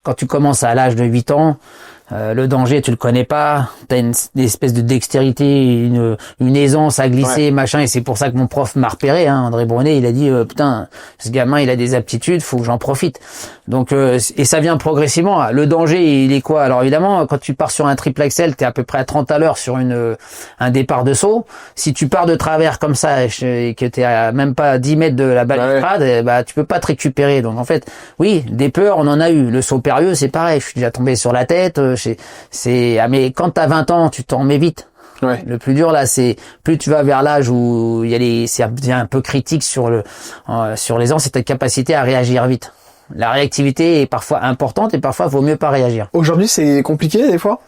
quand tu commences à l'âge de 8 ans, le danger, tu le connais pas, t'as une espèce de dextérité, une aisance à glisser, machin, et c'est pour ça que mon prof m'a repéré, André Brunet, il a dit, putain, ce gamin, il a des aptitudes, faut que j'en profite. Donc, et ça vient progressivement. Le danger, il est quoi? Alors évidemment, quand tu pars sur un triple axel, t'es à peu près à 30 à l'heure sur un départ de saut. Si tu pars de travers comme ça, et que t'es à même pas 10 mètres de la balustrade, bah, tu peux pas te récupérer. Donc en fait, oui, des peurs, on en a eu. Le saut périlleux, c'est pareil, je suis déjà tombé sur la tête, mais quand t'as 20 ans, tu t'en mets vite. Ouais. Le plus dur là, c'est plus tu vas vers l'âge où c'est un peu critique sur les ans, c'est ta capacité à réagir vite. La réactivité est parfois importante et parfois vaut mieux pas réagir. Aujourd'hui, c'est compliqué des fois.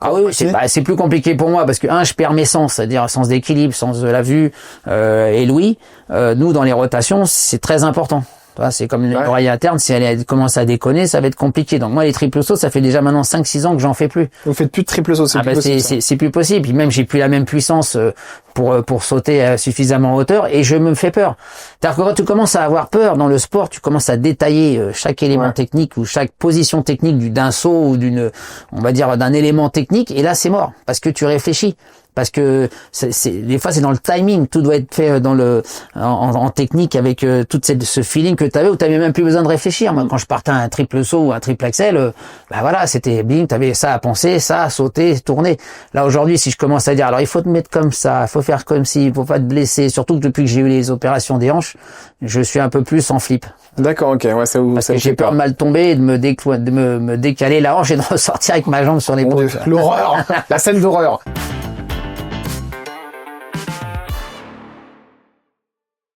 Ah oui, c'est plus compliqué pour moi parce que je perds mes sens, c'est-à-dire sens d'équilibre, sens de la vue et l'ouïe. Nous, dans les rotations, c'est très important. C'est comme une oreille interne, si elle commence à déconner, ça va être compliqué. Donc moi, les triples sauts, ça fait déjà maintenant 5-6 ans que j'en fais plus. Vous faites plus de triple saut, c'est plus possible. Puis même, j'ai plus la même puissance pour sauter suffisamment en hauteur et je me fais peur. C'est-à-dire que quand tu commences à avoir peur dans le sport, tu commences à détailler chaque élément technique ou chaque position technique d'un saut ou on va dire, d'un élément technique, et là, c'est mort. Parce que tu réfléchis. Parce que des fois c'est dans le timing, tout doit être fait en technique avec tout ce feeling que tu avais où tu n'avais même plus besoin de réfléchir. Moi, quand je partais à un triple saut ou un triple axel, voilà, c'était bing, tu avais ça à penser, ça à sauter, tourner. Là aujourd'hui, si je commence à dire alors il faut te mettre comme ça, il faut faire comme ci, il faut pas te blesser, surtout que depuis que j'ai eu les opérations des hanches, je suis un peu plus en flip. D'accord, ok, ouais, parce que j'ai peur de mal tomber et de me décaler la hanche et de ressortir avec ma jambe sur l'épaule. L'horreur, la scène d'horreur.